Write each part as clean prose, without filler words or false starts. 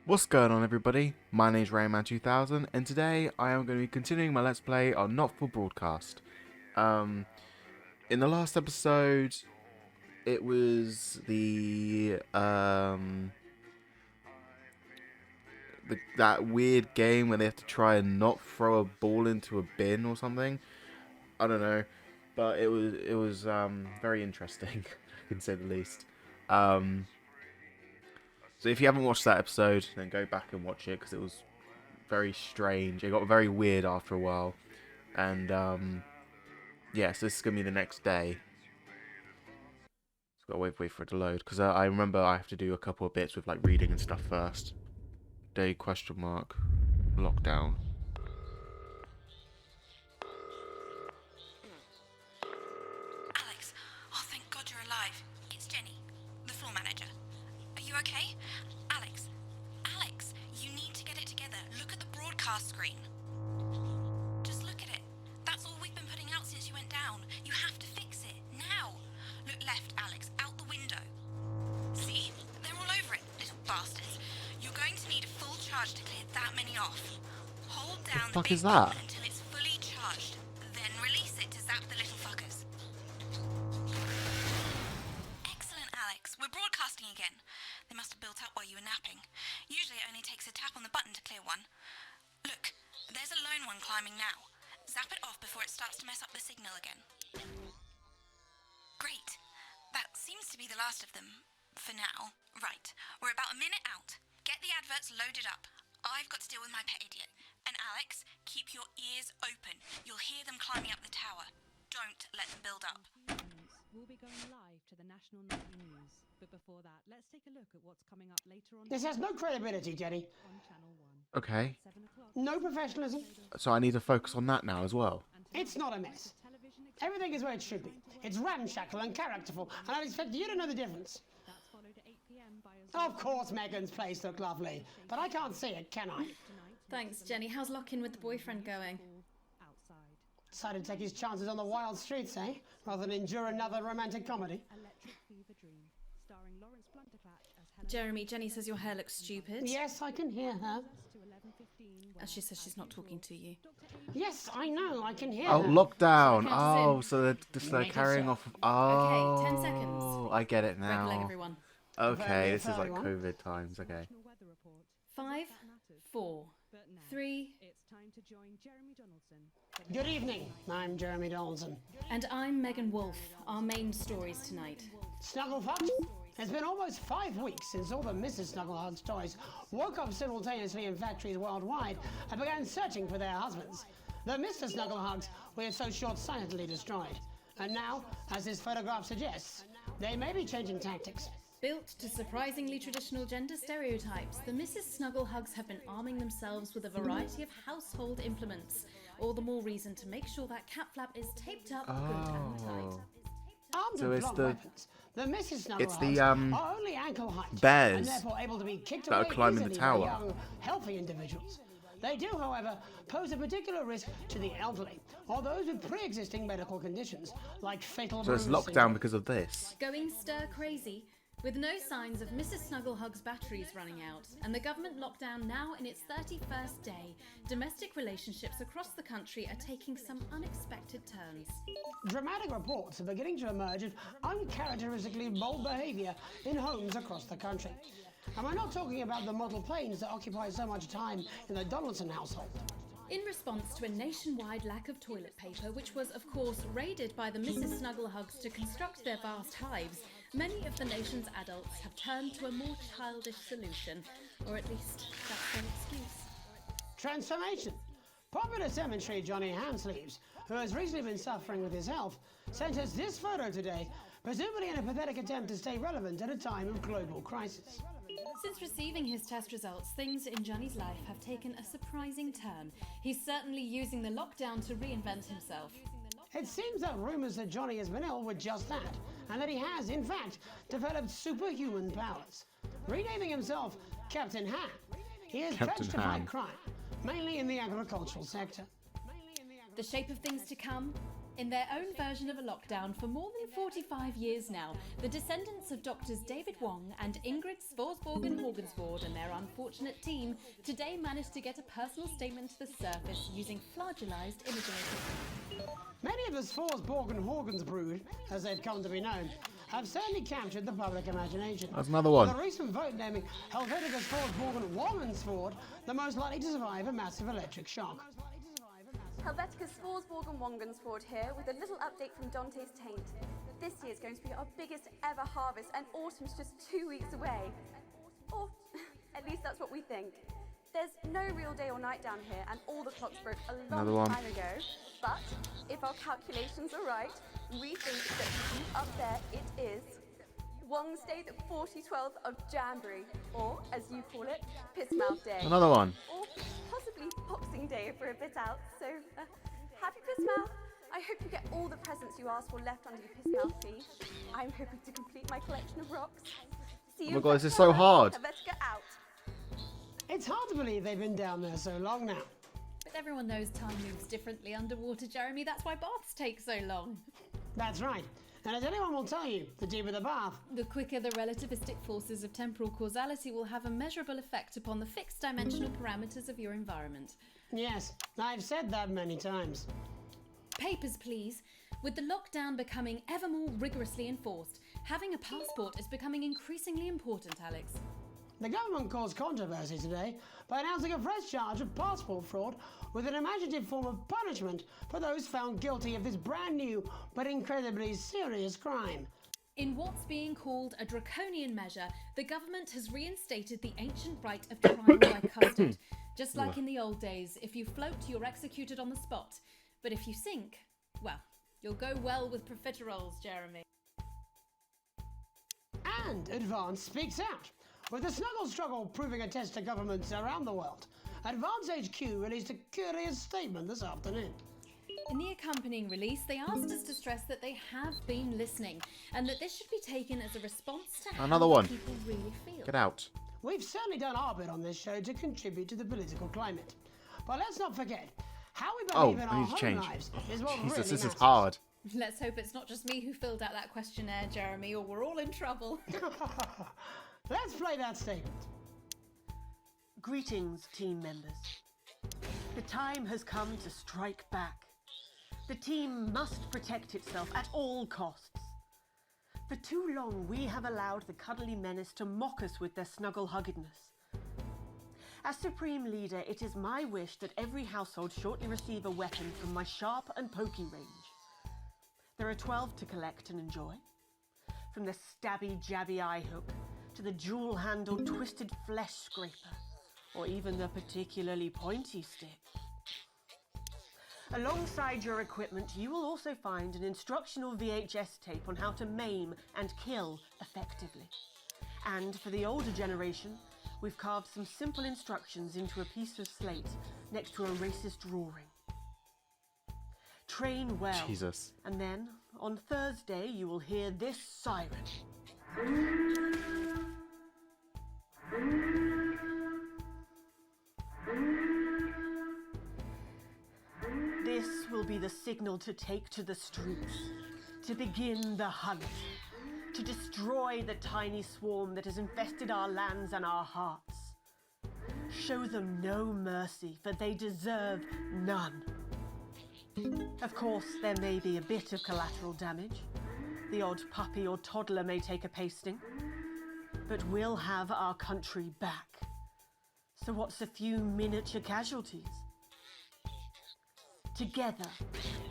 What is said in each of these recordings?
What's going on, everybody? My name's RAMMY 2000 and today I am going to be continuing my Let's Play on Not For Broadcast. In the last episode, it was that weird game where they have to try and not throw a ball into a bin or something. I don't know, but it was very interesting, to say the least. So if you haven't watched that episode, then go back and watch it because it was very strange. It got very weird after a while. And, yeah, so this is going to be the next day. Just got to wait for it to load. Because I remember I have to do a couple of bits with, like, reading and stuff first. Day question mark. Lockdown. Alex, oh thank God you're alive. It's Jenny, the floor manager. Are you okay? Alex, you need to get it together. Look at the broadcast screen. Just look at it. That's all we've been putting out since you went down. You have to fix it, now. Look left, Alex, out the window. See? They're all over it, little bastards. You're going to need a full charge to clear that many off. Hold down the fuck big is that? button until it's fully charged. Then release it to zap the little fuckers. Excellent, Alex. We're broadcasting again. They must have built up while you were napping. Usually it only takes a tap on the button to clear one. Look, there's a lone one climbing now. Zap it off before it starts to mess up the signal again. Great. That seems to be the last of them. For now. Right. We're about a minute out. Get the adverts loaded up. I've got to deal with my pet idiot. And Alex, keep your ears open. You'll hear them climbing up the tower. Don't let them build up. We'll be going live to the National Nightly News. But before that, let's take a look at what's coming up later on. This has no credibility, Jenny. On Channel 1. Okay. 7 o'clock. No professionalism. So I need to focus on that now as well. It's not a mess. Everything is where it should be. It's ramshackle and characterful, and I expect you to know the difference. That's followed at 8 p.m. by a Of course Megan's place looked lovely, but I can't see it, can I? Thanks, Jenny. How's lock-in with the boyfriend going? outside. Decided to take his chances on the wild streets, eh? Rather than endure another romantic comedy. Electric Fever Dream, starring Lawrence Blunderclatch as Helen. Jeremy, Jenny says your hair looks stupid. Yes, I can hear her. To 11:15. As she says she's not talking to you. Yes, I know, I can hear Oh, her. lockdown. Counts Oh, in. so they're Make it carrying so. off. Oh, 10 seconds. I get it Red leg, now. everyone. Okay, Very this is like furry one. COVID times. Okay. National Weather Report. 5, 4, But now, 3, it's time to join Jeremy Donaldson. Good evening, I'm Jeremy Donaldson. and I'm Megan Wolfe. Our main stories tonight. Snugglefuck? It's been almost 5 weeks since all the Mrs. Snugglehugs toys woke up simultaneously in factories worldwide and began searching for their husbands. The Mr. Snugglehugs were so short-sightedly destroyed. And now, as this photograph suggests, they may be changing tactics. Built to surprisingly traditional gender stereotypes, the Mrs. Snugglehugs have been arming themselves with a variety of household implements. All the more reason to make sure that cat flap is taped up good and tight. Armed So with it's blunt the- weapons, the Mrs. Snugglehugs it's the, are only ankle height bears and therefore able to be kicked that are away climbing the easily tower. by young, healthy individuals. They do, however, pose a particular risk to the elderly or those with pre-existing medical conditions like fatal So it's bruise lockdown syndrome. because of this. Going stir crazy, with no signs of Mrs. Snugglehug's batteries running out, and the government lockdown now in its 31st day, domestic relationships across the country are taking some unexpected turns. Dramatic reports are beginning to emerge of uncharacteristically bold behaviour in homes across the country. And we're not talking about the model planes that occupy so much time in the Donaldson household. In response to a nationwide lack of toilet paper, which was, of course, raided by the Mrs. Snugglehugs to construct their vast hives, many of the nation's adults have turned to a more childish solution, or at least that's their excuse. Transformation. Popular cemetery Johnny Handsleeves, who has recently been suffering with his health, sent us this photo today, presumably in a pathetic attempt to stay relevant at a time of global crisis. Since receiving his test results, things in Johnny's life have taken a surprising turn. He's certainly using the lockdown to reinvent himself. It seems that rumours that Johnny has been ill were just that, and that he has, in fact, developed superhuman powers. Renaming himself Captain Ham, he is Captain pledged to fight Ham. crime, mainly in the agricultural sector. The shape of things to come? In their own version of a lockdown for more than 45 years now, the descendants of Doctors David Wong and Ingrid Svorsborgen Horgensvoord and their unfortunate team today managed to get a personal statement to the surface using flagellized imagery. Many of the Svorsborgen Horgensbrood, as they've come to be known, have certainly captured the public imagination. That's another one. The recent vote naming Helvetica Svorsborgen Wongensvoord the most likely to survive a massive electric shock. Helvetica Svorsborgen Wongensvoord here with a little update from Dante's Taint. This year's going to be our biggest ever harvest and autumn's just 2 weeks away. Or at least that's what we think. There's no real day or night down here and all the clocks broke a long time ago. But if our calculations are right, we think that up there it is Wong's Day the 4012th of Jamboree, or as you call it, Pissmouth Day. Another one. Or possibly Boxing Day if we're a bit out. So, happy Pissmouth. I hope you get all the presents you asked for left under your Pissmouth fee. I'm hoping to complete my collection of rocks. See you Oh my God, next this is so time. hard. Helvetica out. It's hard to believe they've been down there so long now. But everyone knows time moves differently underwater, Jeremy. That's why baths take so long. That's right. And as anyone will tell you, the deeper the bath. The quicker the relativistic forces of temporal causality will have a measurable effect upon the fixed dimensional parameters of your environment. Yes, I've said that many times. Papers, please. With the lockdown becoming ever more rigorously enforced, having a passport is becoming increasingly important, Alex. The government caused controversy today by announcing a fresh charge of passport fraud with an imaginative form of punishment for those found guilty of this brand new but incredibly serious crime. In what's being called a draconian measure, the government has reinstated the ancient right of trial by custard. Just like in the old days, if you float, you're executed on the spot. But if you sink, well, you'll go well with profiteroles, Jeremy. And Advance speaks out. With the snuggle struggle proving a test to governments around the world, Advance HQ released a curious statement this afternoon. In the accompanying release, they asked us to stress that they have been listening and that this should be taken as a response to Another how one. people really feel. Get out. We've certainly done our bit on this show to contribute to the political climate. But let's not forget, how we behave in I our need to home change. lives is what Jesus, really this is matters. hard. Let's hope it's not just me who filled out that questionnaire, Jeremy, or we're all in trouble. Let's play that statement. Greetings, team members. The time has come to strike back. The team must protect itself at all costs. For too long, we have allowed the cuddly menace to mock us with their snuggle-huggedness. As Supreme Leader, it is my wish that every household shortly receive a weapon from my sharp and pokey range. There are 12 to collect and enjoy. From the stabby, jabby eye hook, to the jewel-handled twisted flesh scraper, or even the particularly pointy stick. Alongside your equipment, you will also find an instructional VHS tape on how to maim and kill effectively. And for the older generation, we've carved some simple instructions into a piece of slate next to a racist drawing. Train well, Jesus. and then, on Thursday, you will hear this siren. This will be the signal to take to the streets, to begin the hunt, to destroy the tiny swarm that has infested our lands and our hearts. Show them no mercy, for they deserve none. Of course, there may be a bit of collateral damage. The odd puppy or toddler may take a pasting. But we'll have our country back. So what's a few miniature casualties? Together,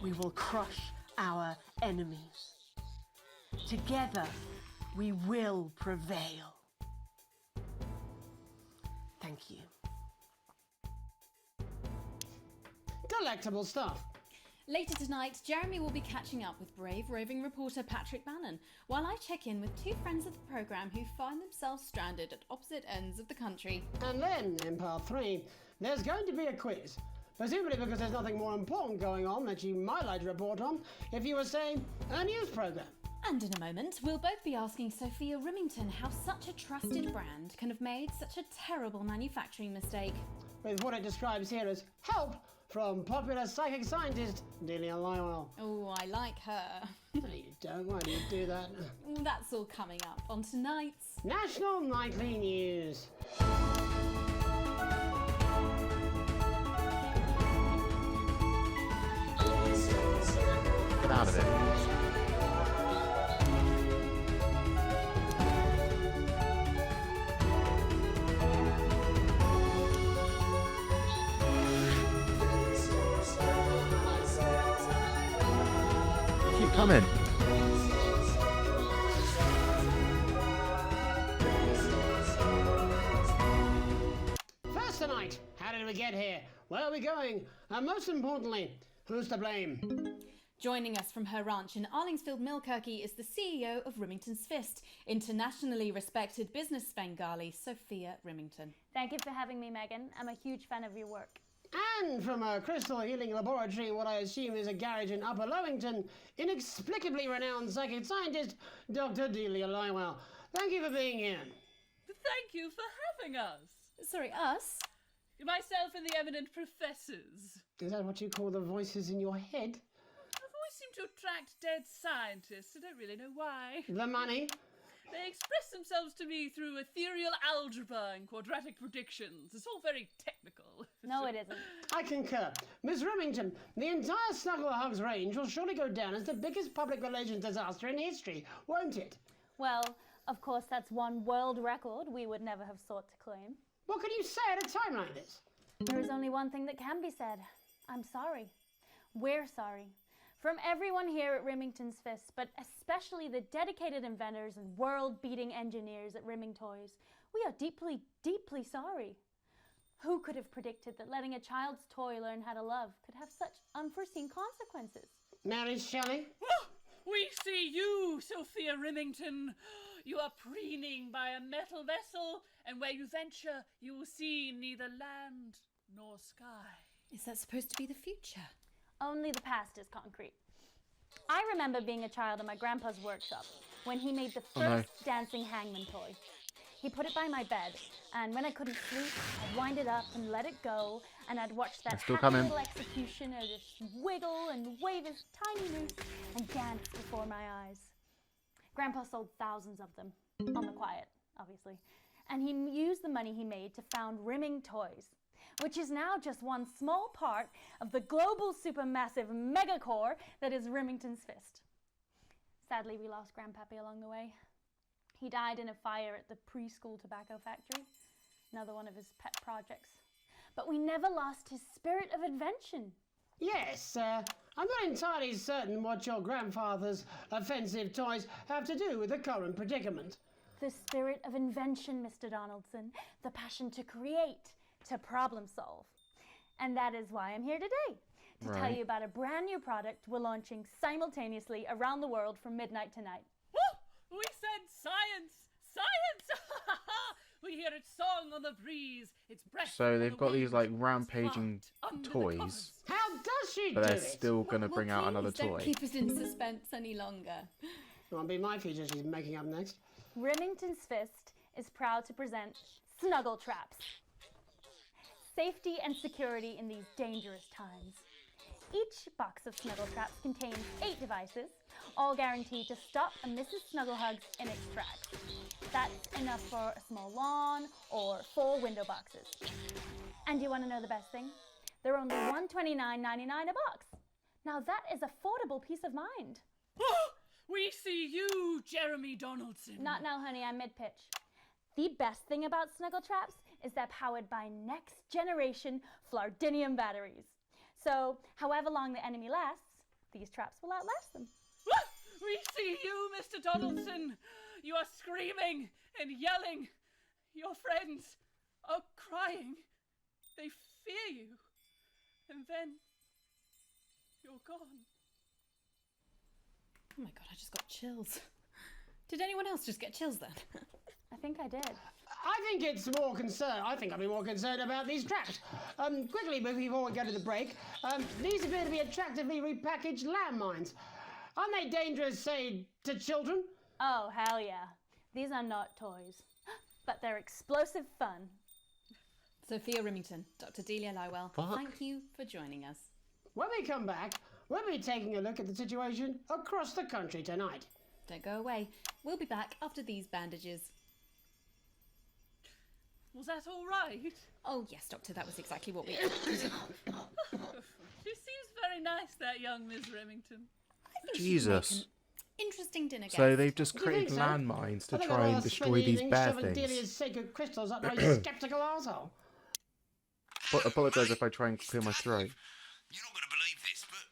we will crush our enemies. Together, we will prevail. Thank you. Delectable stuff. Later tonight, Jeremy will be catching up with brave roving reporter Patrick Bannon, while I check in with two friends of the programme who find themselves stranded at opposite ends of the country. And then, in part 3, there's going to be a quiz. Presumably because there's nothing more important going on that you might like to report on if you were, say, a news programme. And in a moment, we'll both be asking Sophia Rimington how such a trusted brand can have made such a terrible manufacturing mistake. With what it describes here as help from popular psychic scientist Delia Lywell. Oh, I like her. No, you don't. Why do you do that? That's all coming up on tonight's National Nightly News. Get out of it. Keep coming. First tonight, how did we get here? Where are we going? And most importantly, who's to blame? Joining us from her ranch in Arlingsfield, Millkirky, is the CEO of Rimington's Fist, internationally respected business Svengali, Sophia Rimington. Thank you for having me, Megan. I'm a huge fan of your work. And from a crystal healing laboratory in what I assume is a garage in Upper Lowington, inexplicably renowned psychic scientist, Dr. Delia Lywell. Thank you for being here. Thank you for having us. Sorry, us? Myself and the eminent professors. Is that what you call the voices in your head? I've always seemed to attract dead scientists. I don't really know why. The money? They express themselves to me through ethereal algebra and quadratic predictions. It's all very technical. No, it isn't. I concur. Miss Remington, the entire Snugglehugs range will surely go down as the biggest public relations disaster in history, won't it? Well, of course, that's one world record we would never have sought to claim. What can you say at a time like this? There is only one thing that can be said. I'm sorry. We're sorry. From everyone here at Rimington's Fist, but especially the dedicated inventors and world-beating engineers at Rimming Toys, we are deeply, deeply sorry. Who could have predicted that letting a child's toy learn how to love could have such unforeseen consequences? Mary Shelley? Oh, we see you, Sophia Rimington. You are preening by a metal vessel, and where you venture, you will see neither land nor sky. Is that supposed to be the future? Only the past is concrete. I remember being a child in my grandpa's workshop when he made the first dancing hangman toy. He put it by my bed, and when I couldn't sleep, I'd wind it up and let it go, and I'd watch that still happy coming. little executioner just wiggle and wave his tiny noose and dance before my eyes. Grandpa sold thousands of them, on the quiet, obviously, and he used the money he made to found Rimming Toys, which is now just one small part of the global supermassive megacore that is Rimington's Fist. Sadly, we lost Grandpappy along the way. He died in a fire at the preschool tobacco factory, another one of his pet projects. But we never lost his spirit of invention. Yes, I'm not entirely certain what your grandfather's offensive toys have to do with the current predicament. The spirit of invention, Mr. Donaldson, the passion to create, to problem solve. And that is why I'm here today, to tell you about a brand new product we're launching simultaneously around the world from midnight tonight. Woo! We said science! Science! We hear its song on the breeze, its breath. So on they've the got these wind, like rampaging smart under the toys, covers. How does she but do they're it? still gonna bring out another Please don't toy. keep us in suspense any longer. Won't be my feature she's making up next. Rimington's Fist is proud to present Snuggle Traps. Safety and security in these dangerous times. Each box of Snuggle Traps contains 8 devices, all guaranteed to stop a Mrs. Snugglehugs in its tracks. That's enough for a small lawn or 4 window boxes. And you want to know the best thing? They're only $129.99 a box. Now that is affordable peace of mind. We see you, Jeremy Donaldson. Not now, honey, I'm mid-pitch. The best thing about Snuggle Traps is they're powered by next-generation Flardinium batteries. So, however long the enemy lasts, these traps will outlast them. We see you, Mr. Donaldson. You are screaming and yelling. Your friends are crying. They fear you. And then you're gone. Oh my god, I just got chills. Did anyone else just get chills then? I think I did. I think I'd be more concerned about these traps. Quickly, before we go to the break, these appear to be attractively repackaged landmines. Aren't they dangerous, say, to children? Oh, hell yeah. These are not toys, but they're explosive fun. Sophia Rimington, Dr. Delia Lywell, Fuck. thank you for joining us. When we come back, we'll be taking a look at the situation across the country tonight. Don't go away. We'll be back after these bandages. Was that all right? Oh, yes, Doctor, that was exactly what we... She seems very nice, that young Miss Remington. Jesus. Interesting dinner guest. So they've just Do you think created so? landmines to I think try I'd and rather destroy spend the these evening bear shoving things. Delia's sacred crystals up my sceptical arsehole. But apologise if I try and clear my throat. You're not going to believe this, but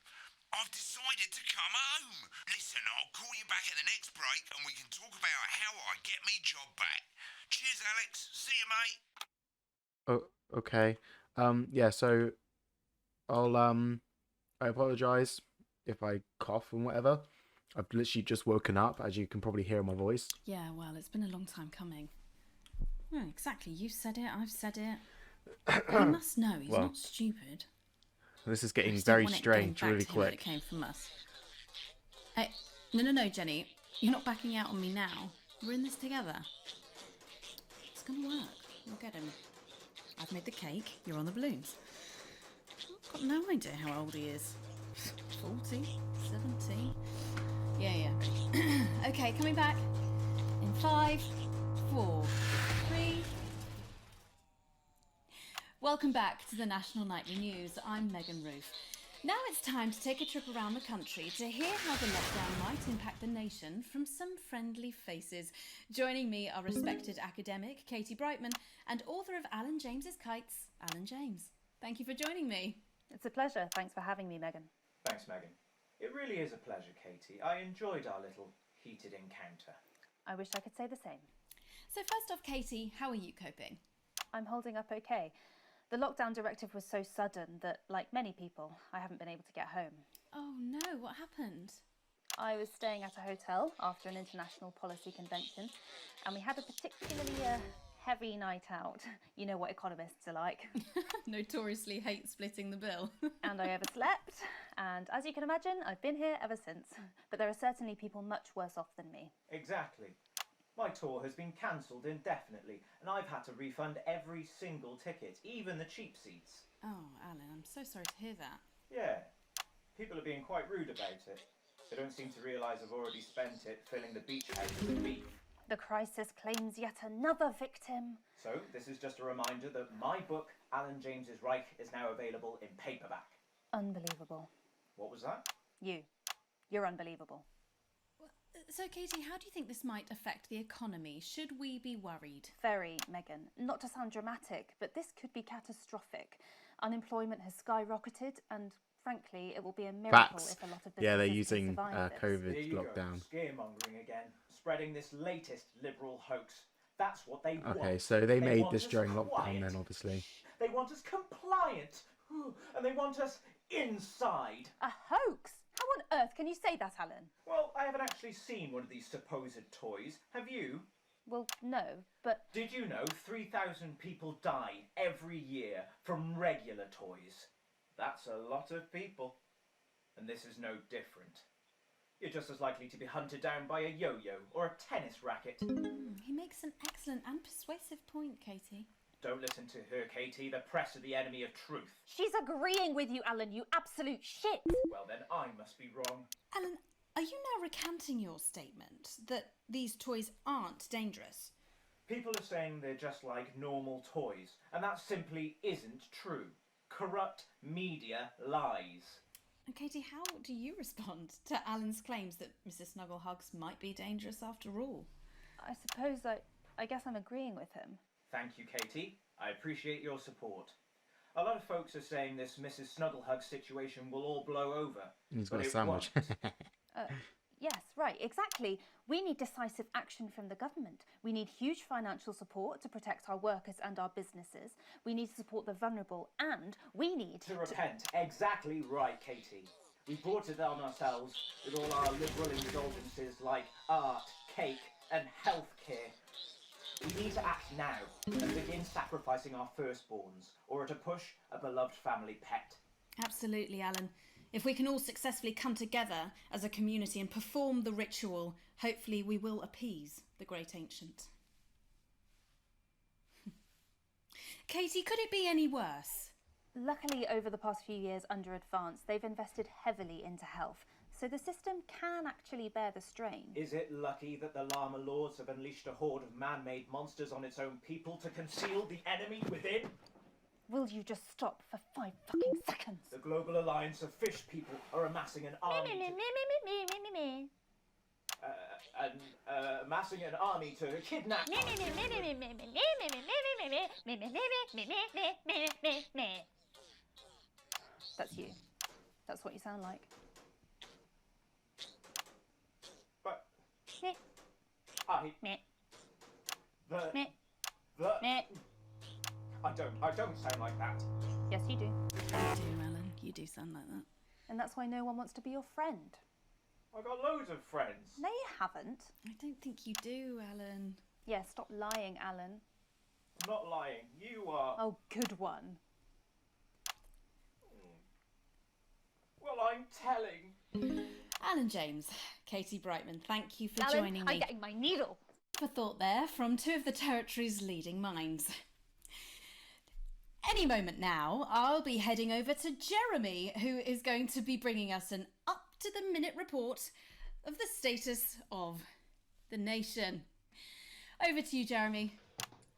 I've decided to come home. Listen, I'll call you back at the next break and we can talk about how I get me job back. Cheers, Alex. See you, mate. Oh, okay. Yeah, so I apologise if I cough and whatever. I've literally just woken up, as you can probably hear in my voice. Yeah, well, it's been a long time coming. Well, exactly. You said it, I've said it. He must know. He's Well, not stupid. This is I getting just don't very want it getting strange back really to him that quick. It came from us. Hey, no, Jenny. You're not backing out on me now. We're in this together. It's gonna work. We'll get him. I've made the cake. You're on the balloons. I've got no idea how old he is. 40? 70? Yeah. Okay, coming back. In 5, 4, 3... Welcome back to the National Nightly News. I'm Megan Roof. Now it's time to take a trip around the country to hear how the lockdown might impact the nation from some friendly faces. Joining me are respected academic Katie Brightman and author of Alan James's Kites, Alan James. Thank you for joining me. It's a pleasure. Thanks for having me, Megan. Thanks, Megan. It really is a pleasure, Katie. I enjoyed our little heated encounter. I wish I could say the same. So first off, Katie, how are you coping? I'm holding up okay. The lockdown directive was so sudden that, like many people, I haven't been able to get home. Oh no, what happened? I was staying at a hotel after an international policy convention, and we had a particularly heavy night out. You know what economists are like. Notoriously hate splitting the bill. And I overslept, and as you can imagine, I've been here ever since. But there are certainly people much worse off than me. Exactly. My tour has been cancelled indefinitely, and I've had to refund every single ticket, even the cheap seats. Oh, Alan, I'm so sorry to hear that. Yeah, people are being quite rude about it. They don't seem to realise I've already spent it filling the beach house with beef. The crisis claims yet another victim. So, this is just a reminder that my book, Alan James's Reich, is now available in paperback. Unbelievable. What was that? You're unbelievable. So, Katie, how do you think this might affect the economy? Should we be worried? Very, Megan. Not to sound dramatic, but this could be catastrophic. Unemployment has skyrocketed, and frankly, it will be a miracle Facts. if a lot of Yeah, they're businesses can using survive this. There COVID you lockdown. go, scaremongering again, spreading this latest liberal hoax. That's what they want. Okay, so they made want this us during lockdown quiet. then, obviously. They want us compliant, and they want us inside. A hoax? How on earth can you say that, Alan? Well, I haven't actually seen one of these supposed toys. Have you? Well, no, but Did you know 3,000 people die every year from regular toys? That's a lot of people. And this is no different. You're just as likely to be hunted down by a yo-yo or a tennis racket. He makes an excellent and persuasive point, Katie. Don't listen to her, Katie. The press are the enemy of truth. she's agreeing with you, Alan, you absolute shit. Well, then I must be wrong. Alan, are you now recanting your statement that these toys aren't dangerous? People are saying they're just like normal toys, and that simply isn't true. Corrupt media lies. And Katie, how do you respond to Alan's claims that Mrs. Snugglehugs might be dangerous after all? I suppose I guess I'm agreeing with him. Thank you, Katie. I appreciate your support. A lot of folks are saying this Mrs. Snugglehug situation will all blow over. He's got but a it sandwich. won't. Yes, right, exactly. We need decisive action from the government. We need huge financial support to protect our workers and our businesses. We need to support the vulnerable, and we need To repent. Exactly right, Katie. We brought it on ourselves with all our liberal indulgences like art, cake, and healthcare. We need to act now and begin sacrificing our firstborns, or at a push, a beloved family pet. Absolutely, Alan. If we can all successfully come together as a community and perform the ritual, hopefully we will appease the great ancient. Katie, could it be any worse? Luckily, over the past few years under Advance, they've invested heavily into health, so the system can actually bear the strain. Is it lucky that the llama lords have unleashed a horde of man-made monsters on its own people to conceal the enemy within? Will you just stop for 5 fucking seconds? The Global Alliance of Fish People are amassing an army amassing an army to kidnap That's you. That's what you sound like. But I don't sound like that. Yes, you do. You do, Alan. You do sound like that. And that's why no one wants to be your friend. I've got loads of friends. No, you haven't. I don't think you do, Alan. Yeah, stop lying, Alan. I'm not lying. You are. Oh, good one. Well, I'm telling. Alan James, Katie Brightman, thank you for Alan, joining me. I'm getting my needle. For thought there from two of the territory's leading minds. Any moment now, I'll be heading over to Jeremy, who is going to be bringing us an up-to-the-minute report of the status of the nation. Over to you, Jeremy.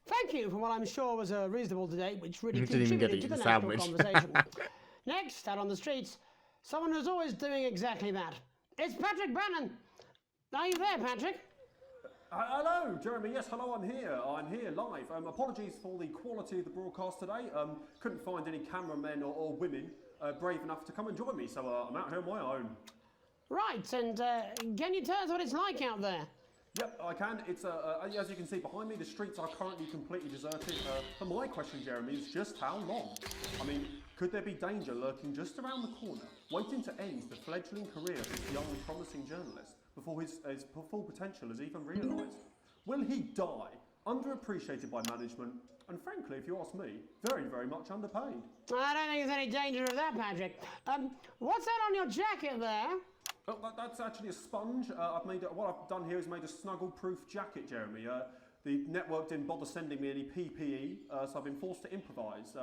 Thank you for what I'm sure was a reasonable debate, which really You didn't even get contributed to to eat the the national sandwich. conversation. Next, out on the streets, someone who's always doing exactly that. It's Patrick Bannon. Are you there, Patrick? Hello, Jeremy. Yes, hello, I'm here. I'm here live. Apologies for the quality of the broadcast today. Couldn't find any cameramen or women brave enough to come and join me, so I'm out here on my own. Right, and can you tell us what it's like out there? Yep, I can. It's as you can see behind me, the streets are currently completely deserted. But my question, Jeremy, is just how long? I mean, could there be danger lurking just around the corner, waiting to end the fledgling career of this young, promising journalist before his full potential is even realised? Will he die, underappreciated by management, and frankly, if you ask me, very, very much underpaid? I don't think there's any danger of that, Patrick. What's that on your jacket there? Oh, that's actually a sponge. What I've done here is made a snuggle-proof jacket, Jeremy. The network didn't bother sending me any PPE, so I've been forced to improvise.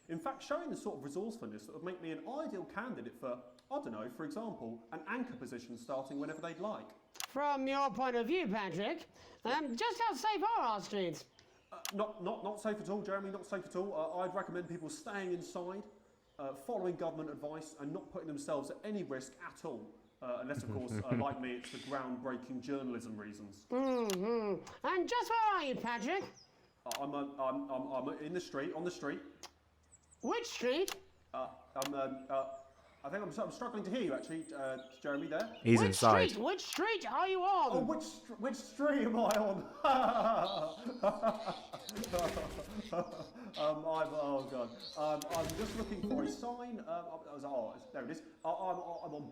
In fact, showing the sort of resourcefulness that would make me an ideal candidate for, I don't know, for example, an anchor position starting whenever they'd like. From your point of view, Patrick, just how safe are our streets? Not safe at all, Jeremy, not safe at all. I'd recommend people staying inside, following government advice, and not putting themselves at any risk at all. Unless, of course, like me, it's for groundbreaking journalism reasons. Mm-hmm. And just where are you, Patrick? I'm in the street, on the street. Which street? I think I'm struggling to hear you, actually, Jeremy, there. He's inside. Which street are you on? Oh, which street am I on? Oh, God. I'm just looking for a sign. There it is. I'm on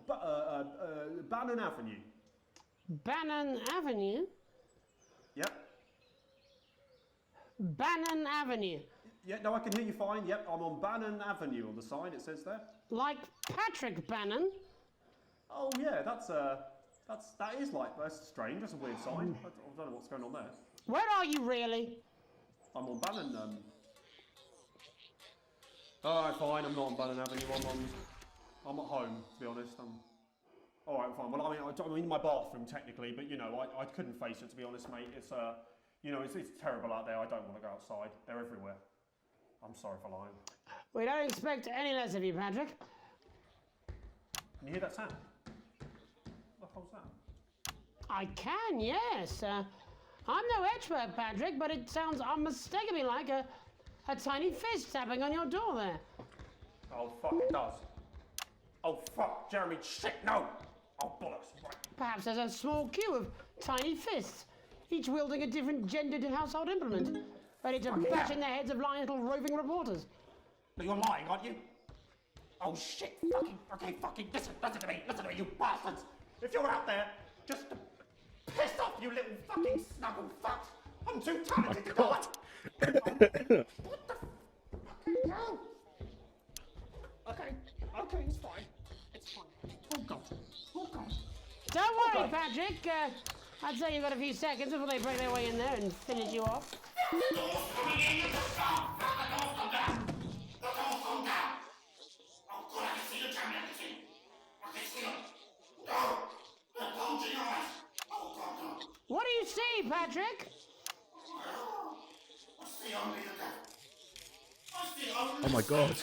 Bannon Avenue. Bannon Avenue? Yep. Bannon Avenue. Yeah, no, I can hear you fine. Yep, I'm on Bannon Avenue on the sign, it says there. Like Patrick Bannon? Oh, yeah, that is like, that's strange, that's a weird sign. I don't know what's going on there. Where are you really? I'm on Bannon, Alright, fine, I'm not on Bannon Avenue, I'm at home, to be honest. Alright, fine. Well, I'm in my bathroom, technically, but, you know, I couldn't face it, to be honest, mate. It's, you know, it's terrible out there. I don't want to go outside. They're everywhere. I'm sorry for lying. We don't expect any less of you, Patrick. Can you hear that sound? What the hell's that? I can, yes. I'm no expert, Patrick, but it sounds unmistakably like a tiny fist tapping on your door there. Oh, fuck, it does. Oh, fuck, Jeremy, shit, no! Oh, bollocks, right. Perhaps there's a small queue of tiny fists, each wielding a different gendered household implement, ready to bash in the heads of lying little roving reporters. But you're lying, aren't you? Oh, shit, fucking, listen to me, you bastards! If you're out there, just to piss off, you little fucking snuggle fucks! I'm too talented to go on! What the fucking hell? Okay, it's fine. It's fine. Oh, God. Don't worry, Patrick. I'd say you've got a few seconds before they break their way in there and finish you off. What do you see, Patrick? Oh my god.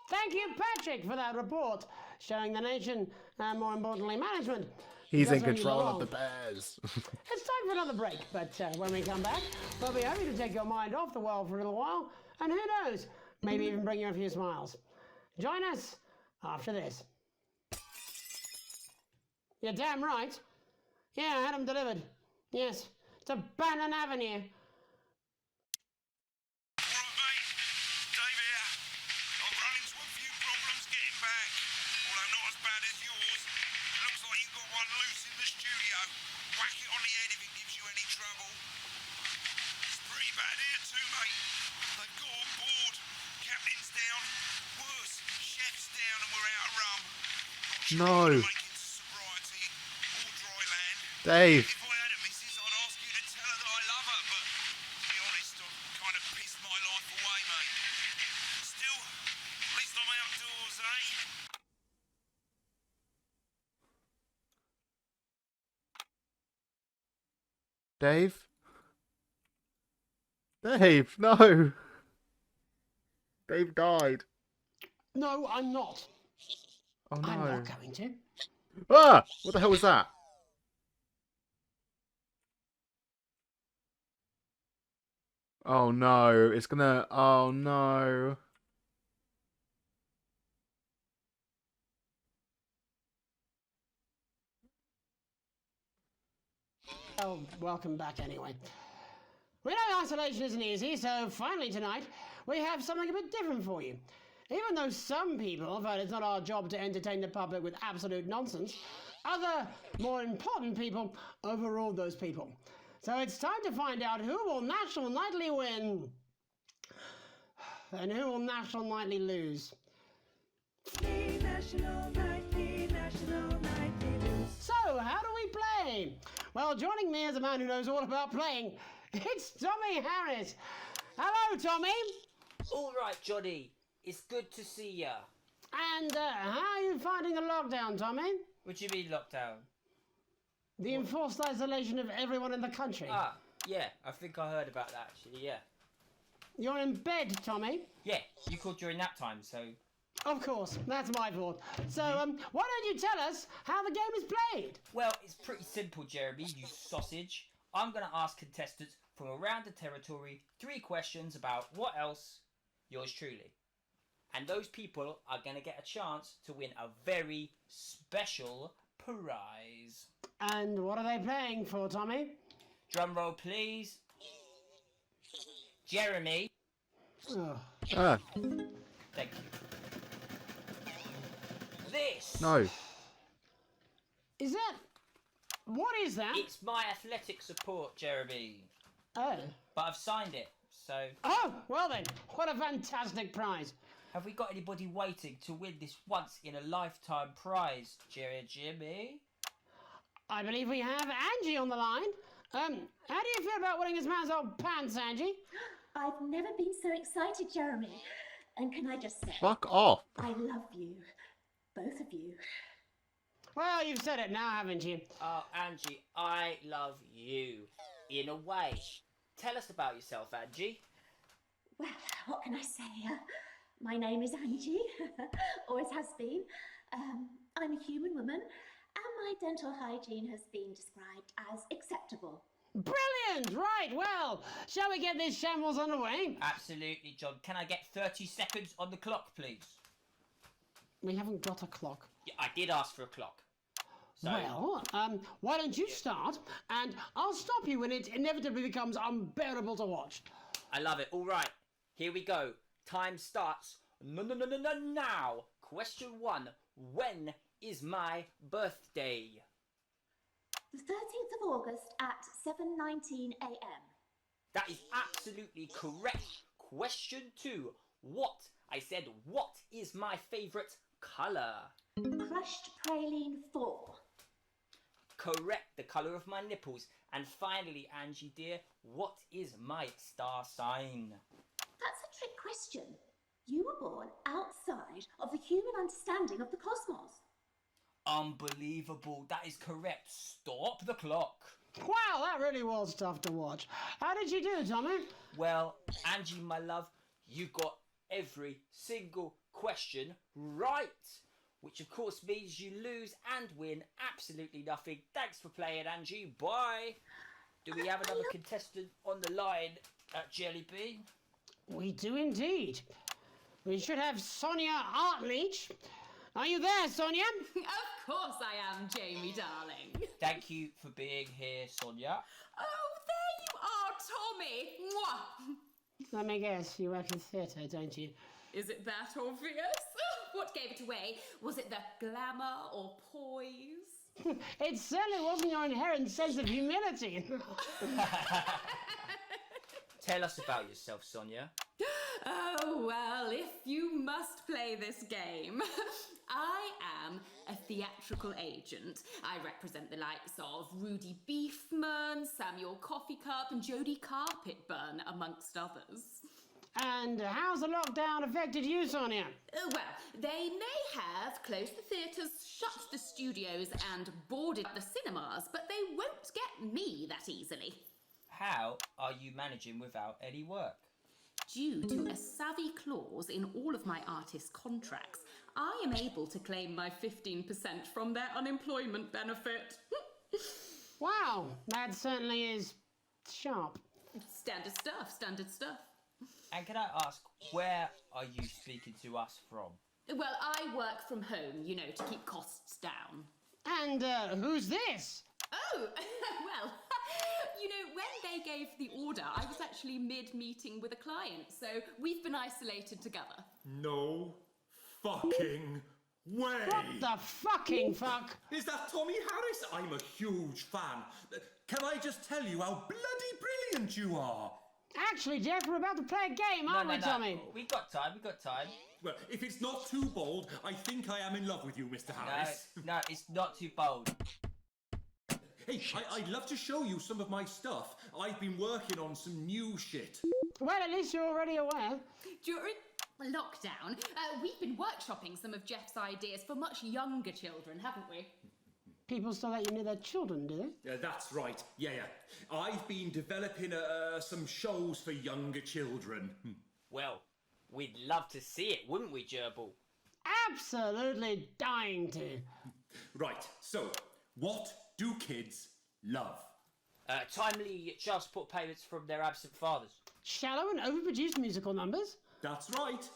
Thank you, Patrick, for that report, showing the nation, and more importantly, management. He's in just where you control of belong. the Bears. It's time for another break, but when we come back, we'll be happy to take your mind off the world for a little while, and who knows, maybe even bring you a few smiles. Join us after this. You're damn right. Yeah, I had them delivered. Yes, to Bannon Avenue. Dave here. I've run into a few problems getting back, although not as bad as yours. It looks like you've got one loose in the studio. Whack it on the head if it gives you any trouble. It's pretty bad here too, mate. They've got on board. Captain's down. Worse, chef's down and we're out of rum. Not sure No. how to make it to sobriety or dry land. Dave. If I had a missus, I'd ask you to tell her that I love her, but to be honest, I've kind of pissed my life away, mate. Still, at least I'm outdoors, eh? Dave? Dave, no! Dave died. No, I'm not. Oh no. I'm not going to. Ah! What the hell was that? Oh no, it's gonna... Oh no. Oh, welcome back anyway. We know isolation isn't easy, so finally tonight we have something a bit different for you. Even though some people felt it's not our job to entertain the public with absolute nonsense, other, more important people overruled those people. So it's time to find out who will National Nightly win and who will National Nightly lose. So, how do we play? Well, joining me as a man who knows all about playing, it's Tommy Harris. Hello, Tommy. All right, Johnny. It's good to see ya. And how are you finding the lockdown, Tommy? What do you mean lockdown? The enforced isolation of everyone in the country. Ah, yeah. I think I heard about that, actually, yeah. You're in bed, Tommy? Yeah, you called during nap time, so... Of course, that's my fault. So, why don't you tell us how the game is played? Well, it's pretty simple, Jeremy, you sausage. I'm going to ask contestants from around the territory 3 questions about what else? Yours truly. And those people are going to get a chance to win a very special prize. And what are they playing for, Tommy? Drum roll, please. Jeremy. Oh. Ah. Thank you. This. No. Is that... What is that? It's my athletic support, Jeremy. Oh. But I've signed it, so... Oh, well then, what a fantastic prize. Have we got anybody waiting to win this once-in-a-lifetime prize, Jimmy? I believe we have Angie on the line. How do you feel about winning this man's old pants, Angie? I've never been so excited, Jeremy. And can I just say... Fuck off. I love you. Both of you. Well, you've said it now, haven't you? Oh, Angie, I love you. In a way. Tell us about yourself, Angie. Well, what can I say? My name is Angie. Always has been. I'm a human woman. And my dental hygiene has been described as acceptable. Brilliant! Right, well, shall we get this shambles underway? Absolutely, John. Can I get 30 seconds on the clock, please? We haven't got a clock. Yeah, I did ask for a clock. So... Well, why don't you start, and I'll stop you when it inevitably becomes unbearable to watch. I love it. All right, here we go. Time starts now. Question 1. When is my birthday? The 13th of August at 7:19 a.m. That is absolutely correct. Question 2. What is my favourite colour? Crushed praline 4. Correct, the colour of my nipples. And finally, Angie dear, what is my star sign? That's a trick question. You were born outside of the human understanding of the cosmos. Unbelievable, that is correct. Stop the clock. Wow, that really was tough to watch. How did you do, Tommy? Well, Angie, my love, you got every single question right. Which of course means you lose and win absolutely nothing. Thanks for playing, Angie. Bye. Do we have another contestant on the line at Jellybean? We do indeed. We should have Sonia Artleach. Are you there, Sonia? Of course I am, Jamie, darling. Thank you for being here, Sonia. Oh, there you are, Tommy. Mwah. Let me guess, you work in theatre, don't you? Is it that obvious? What gave it away? Was it the glamour or poise? It certainly wasn't your inherent sense of humility. Tell us about yourself, Sonia. Oh, well, if you must play this game. I am a theatrical agent. I represent the likes of Rudy Beefman, Samuel Coffeecup and Jodie Carpetburn, amongst others. And how's the lockdown affected you, Sonia? Well, they may have closed the theatres, shut the studios and boarded the cinemas, but they won't get me that easily. How are you managing without any work? Due to a savvy clause in all of my artists' contracts, I am able to claim my 15% from their unemployment benefit. Wow, that certainly is sharp. Standard stuff, standard stuff. And can I ask, where are you speaking to us from? Well, I work from home, you know, to keep costs down. And who's this? Oh, well, you know, when they gave the order, I was actually mid-meeting with a client, so we've been isolated together. No fucking way! What the fucking fuck? Is that Tommy Harris? I'm a huge fan. Can I just tell you how bloody brilliant you are? Actually, Jeff, we're about to play a game, aren't we, Tommy? We got time. Well, if it's not too bold, I think I am in love with you, Mr. Harris. No, it's not too bold. Hey, I'd love to show you some of my stuff. I've been working on some new shit. Well, at least you're already aware. During lockdown, we've been workshopping some of Jeff's ideas for much younger children, haven't we? People still let you near their children, do they? Yeah, that's right. Yeah. I've been developing some shows for younger children. Well, we'd love to see it, wouldn't we, Gerbil? Absolutely dying to. Right, so, what do kids love? Timely child support payments from their absent fathers. Shallow and overproduced musical numbers? That's right.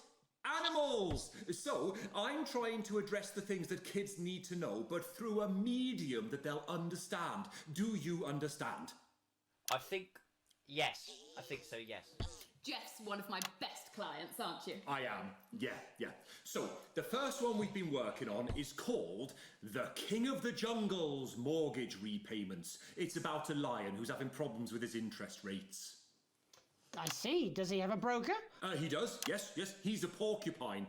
Animals! So, I'm trying to address the things that kids need to know, but through a medium that they'll understand. Do you understand? I think so, yes. Jeff's one of my best clients, aren't you? I am, yeah. So, the first one we've been working on is called The King of the Jungle's Mortgage Repayments. It's about a lion who's having problems with his interest rates. I see. Does he have a broker? He does, yes. He's a porcupine.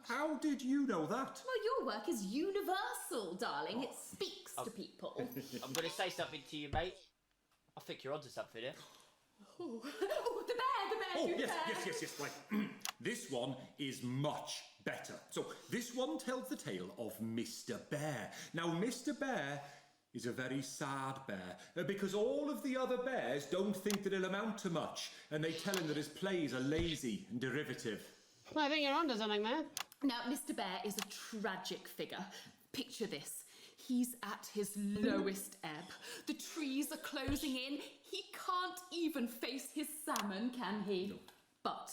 How did you know that? Well, your work is universal, darling. It speaks to people. I'm going to say something to you, mate. I think you're onto something here. Oh, the bear, Yes, right. This one is much better. So, this one tells the tale of Mr. Bear. Now, Mr. Bear is a very sad bear, because all of the other bears don't think that it'll amount to much, and they tell him that his plays are lazy and derivative. I think you're onto something there. Now, Mr. Bear is a tragic figure. Picture this. He's at his lowest ebb. The trees are closing in. He can't even face his salmon, can he? No. But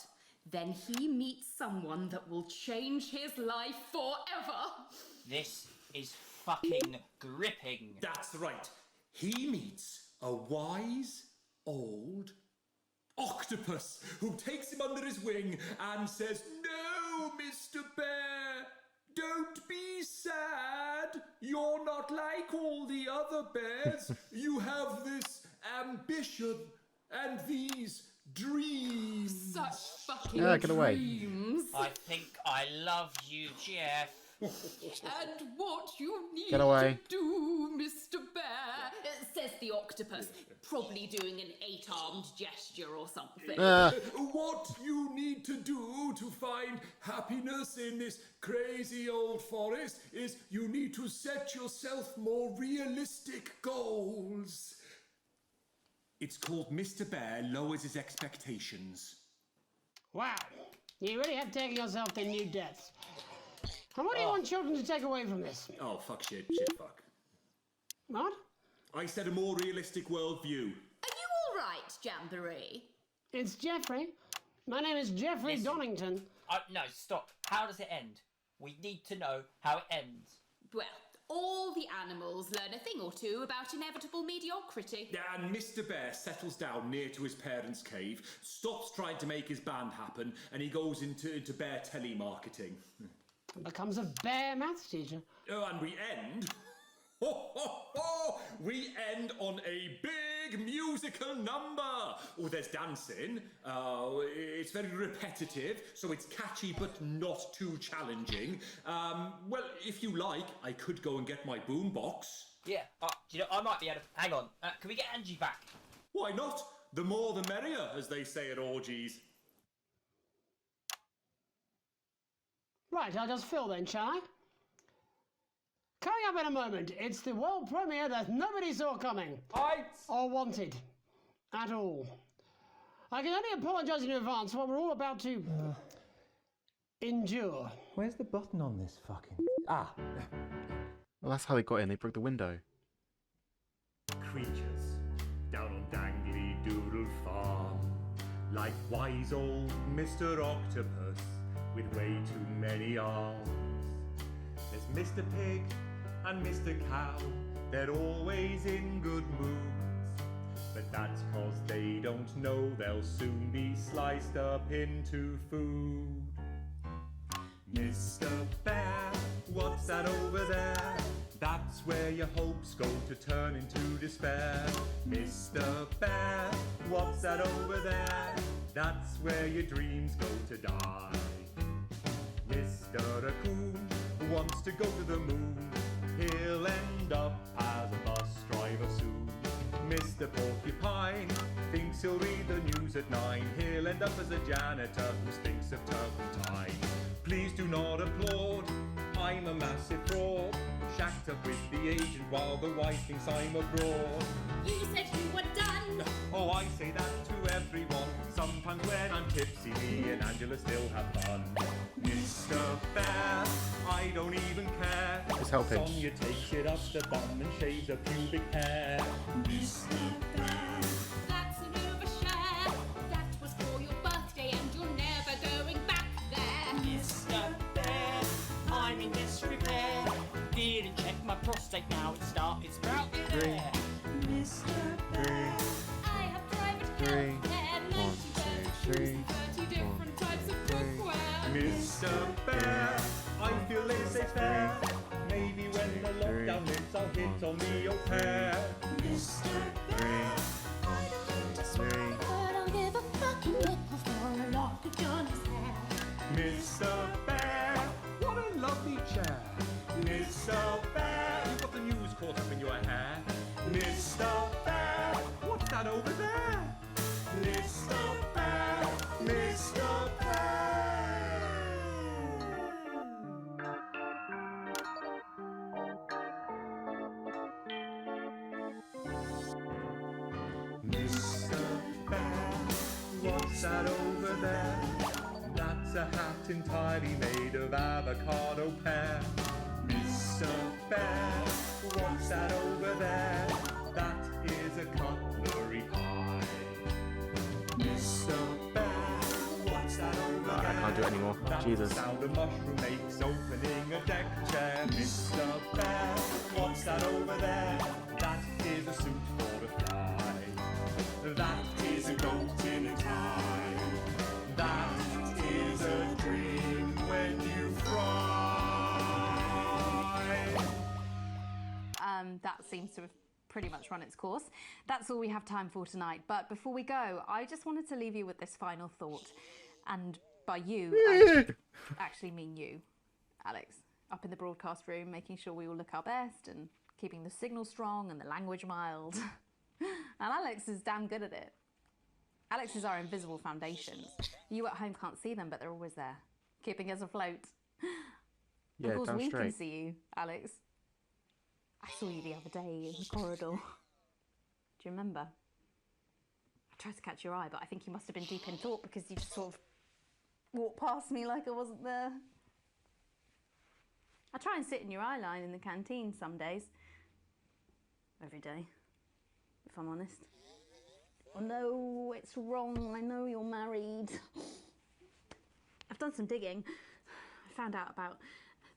then he meets someone that will change his life forever. This is fucking gripping. That's right. He meets a wise old octopus who takes him under his wing and says, "No, Mr. Bear, don't be sad. You're not like all the other bears. You have this ambition and these dreams." Such fucking get away. dreams. I think I love you, Jeff. And what you need Get away. to do, Mr. Bear, says the octopus, probably doing an 8-armed gesture or something. What you need to do to find happiness in this crazy old forest is you need to set yourself more realistic goals. It's called Mr. Bear Lowers His Expectations. Wow, you really have taken yourself to new depths. And what do you want children to take away from this? Oh, fuck shit, fuck. What? I said a more realistic worldview. Are you all right, Jamboree? It's Jeffrey. My name is Jeffrey Donington. No, stop. How does it end? We need to know how it ends. Well, all the animals learn a thing or two about inevitable mediocrity. And Mr. Bear settles down near to his parents' cave, stops trying to make his band happen, and he goes into bear telemarketing. Becomes a bear maths teacher. Oh, and we end... We end on a big musical number. Oh, there's dancing. It's very repetitive, so it's catchy but not too challenging. Well, if you like, I could go and get my boombox. Yeah, you know, I might be able to... Hang on, can we get Angie back? Why not? The more the merrier, as they say at orgies. Right, I'll just fill then, shall I? Coming up in a moment, it's the world premiere that nobody saw coming. Or wanted. At all. I can only apologise in advance for what we're all about to... endure. Where's the button on this fucking... Ah! Well, that's how they got in. They broke the window. Creatures down on Dangly Doodle Farm, like wise old Mr. Octopus with way too many arms. There's Mr. Pig and Mr. Cow, they're always in good moods, but that's 'cause they don't know they'll soon be sliced up into food. Mr. Bear, what's that over there? That's where your hopes go to turn into despair. Mr. Bear, what's that over there? That's where your dreams go to die. Mr. Raccoon wants to go to the moon. He'll end up as a bus driver soon. Mr. Porcupine thinks he'll read the news at 9. He'll end up as a janitor who thinks of turpentine. Please do not applaud, I'm a massive fraud. Shacked up with the agent while the wife thinks I'm abroad. You said you were done. Oh, I say that to everyone. Sometimes when I'm tipsy, me and Angela still have fun. Mr. Bear, I don't even care. Just help him. Sonia takes it up the bum and shaves her pubic hair. Mr. Bear, That's an overshare. That was for your birthday and you're never going back there. Mr. Bear, I'm in disrepair. Didn't check my prostate, now it started sprouting hair. Mr. Bear, I have private Three. healthcare, 1, 2, 3. 30 different types of cookware. Mr. Bear, I feel laissez-faire. Maybe when the lockdown lifts, I'll hit on the au pair. Mr. Bear, I don't understand, but I'll give a fucking nickel for a lock of Johnny's hair. Mr. Bear, what a lovely chair. Mr. Bear, you've got the news caught up in your hair. Mr. Bear, what's that over there? Mr. Bear, Mr. Bear. Mr. Bear, what's that over there? That's a hat entirely made of avocado pear. Mr. Bear, what's that over there? That is a cutlery pie. Mr. Bear, what's that over there? I can't do it anymore. That's Jesus. the sound a mushroom makes opening a deck chair. Mr. Bear, what's that over there? That is a suit for a fly. That is a goat in a tie. That is a dream when you fry. That seems to have pretty much run its course. That's all we have time for tonight. But before we go, I just wanted to leave you with this final thought. And by you, I actually mean you, Alex. up in the broadcast room, making sure we all look our best and keeping the signal strong and the language mild. And Alex is damn good at it. Alex is our invisible foundations. You at home can't see them, but they're always there, keeping us afloat. Yeah, of course, damn we straight. can see you, Alex. I saw you the other day in the corridor. Do you remember? I tried to catch your eye, but I think you must have been deep in thought because you just sort of walked past me like I wasn't there. I try and sit in your eye line in the canteen some days. Every day, if I'm honest. Oh no, it's wrong. I know you're married. I've done some digging. I found out about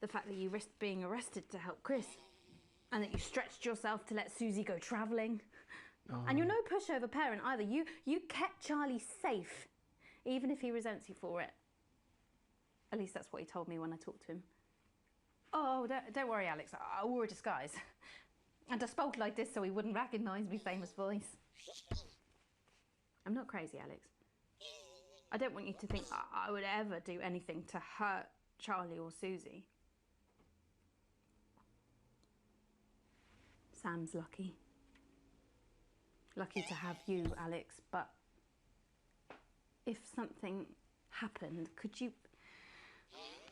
the fact that you risked being arrested to help Chris, and that you stretched yourself to let Susie go travelling. Oh. And you're no pushover parent either. You kept Charlie safe, even if he resents you for it. At least that's what he told me when I talked to him. Oh, don't worry, Alex. I wore a disguise. And I spoke like this so he wouldn't recognise my famous voice. I'm not crazy, Alex. I don't want you to think I would ever do anything to hurt Charlie or Susie. Sam's lucky. Lucky to have you, Alex, but if something happened, could you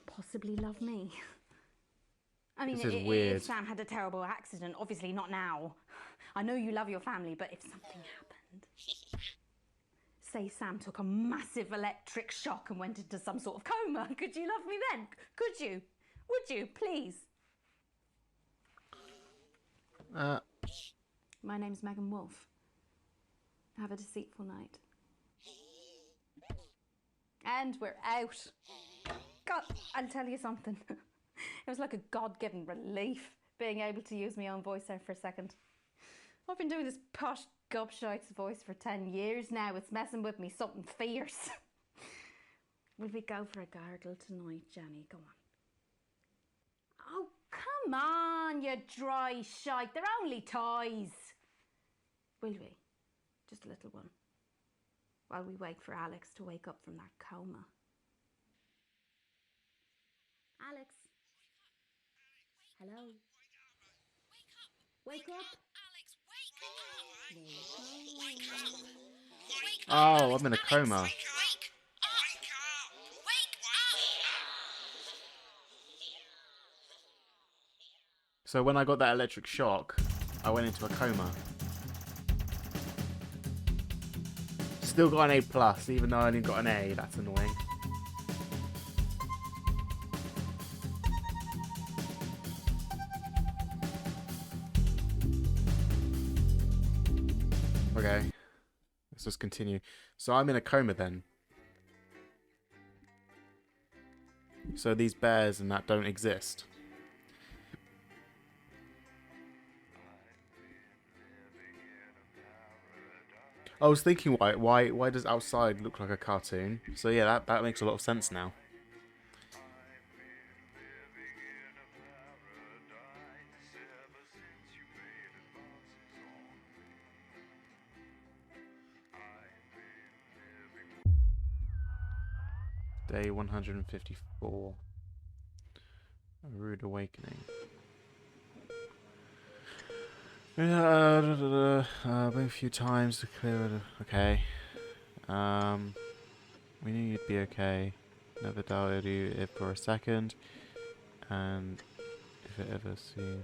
possibly love me? I mean, This is weird. if Sam had a terrible accident, obviously not now. I know you love your family, but if something happened... Say Sam took a massive electric shock and went into some sort of coma. Could you love me then? Could you? Would you, please? My name's Megan Wolfe. Have a deceitful night. And we're out. God, I'll tell you something. It was like a God-given relief being able to use my own voice there for a second. I've been doing this posh gobshite's voice for 10 years now. It's messing with me something fierce. Will we go for a gargle tonight, Jenny? Go on. Oh, come on, you dry shite. They're only toys. Will we? Just a little one. While we wait for Alex to wake up from that coma. Alex. Hello. Wake up. Oh, I'm in a coma. So when I got that electric shock, I went into a coma. Still got an A+, even though I only got an A. That's annoying. Okay, let's just continue. So I'm in a coma then. So these bears and that don't exist. I was thinking, why does outside look like a cartoon? So yeah, that makes a lot of sense now. Day 154. A rude awakening. Been a few times to clear it. Okay. We knew you'd be okay. Never doubted you if for a second. And if it ever seemed.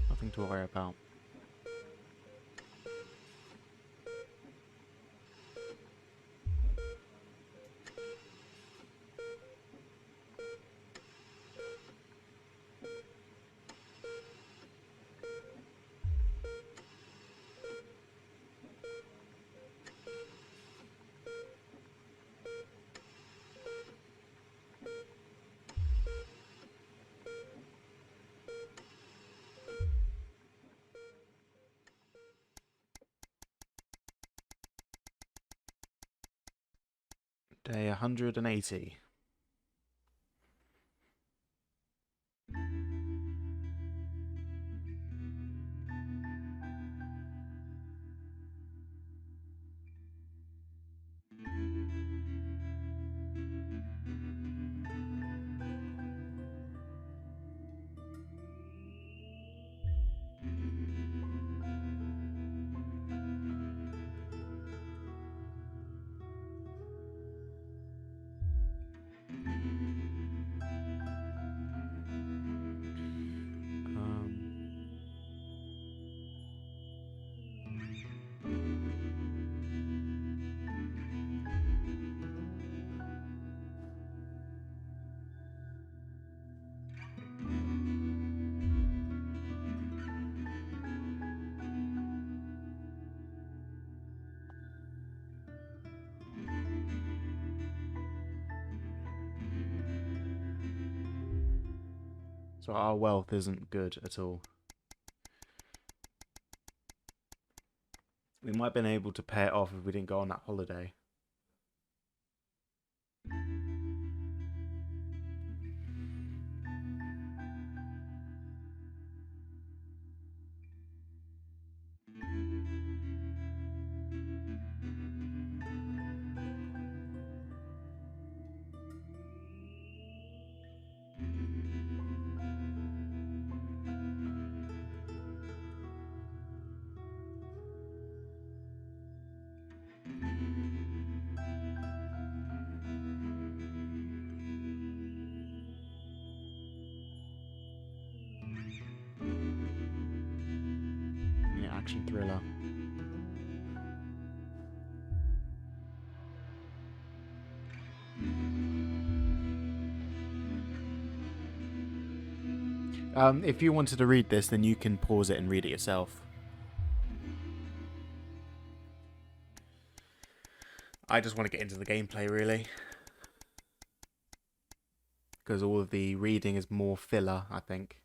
Nothing to worry about. Day 180. So our wealth isn't good at all. We might have been able to pay it off if we didn't go on that holiday. Yeah, action thriller. If you wanted to read this, then you can pause it and read it yourself. I just want to get into the gameplay, really. Because all of the reading is more filler, I think.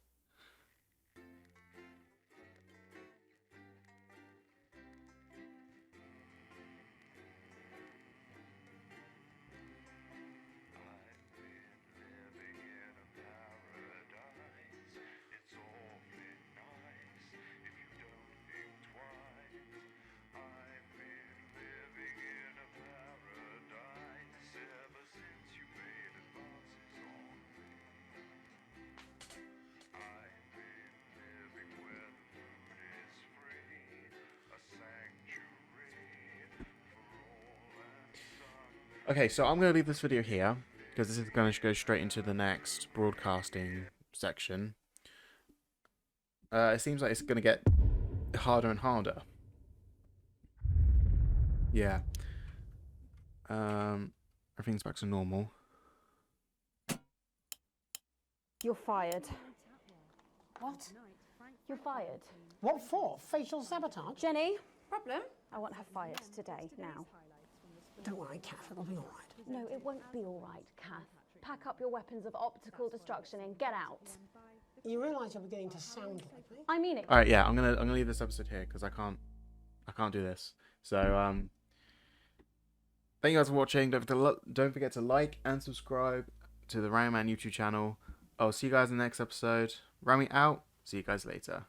Okay, so I'm going to leave this video here, because this is going to go straight into the next broadcasting section. It seems like it's going to get harder and harder. Yeah. Everything's back to normal. You're fired. What? You're fired. What for? Facial sabotage? Jenny? Problem? I want her fired today, now. Don't worry, Kath, it'll be all right. No, it won't be all right, Kath. Pack up your weapons of optical destruction and get out. You realise you're beginning to sound like me? I mean it. All right, yeah, I'm gonna leave this episode here because I can't do this. So thank you guys for watching. Don't forget to like and subscribe to the Rain Man YouTube channel. I'll see you guys in the next episode. RAMMY out. See you guys later.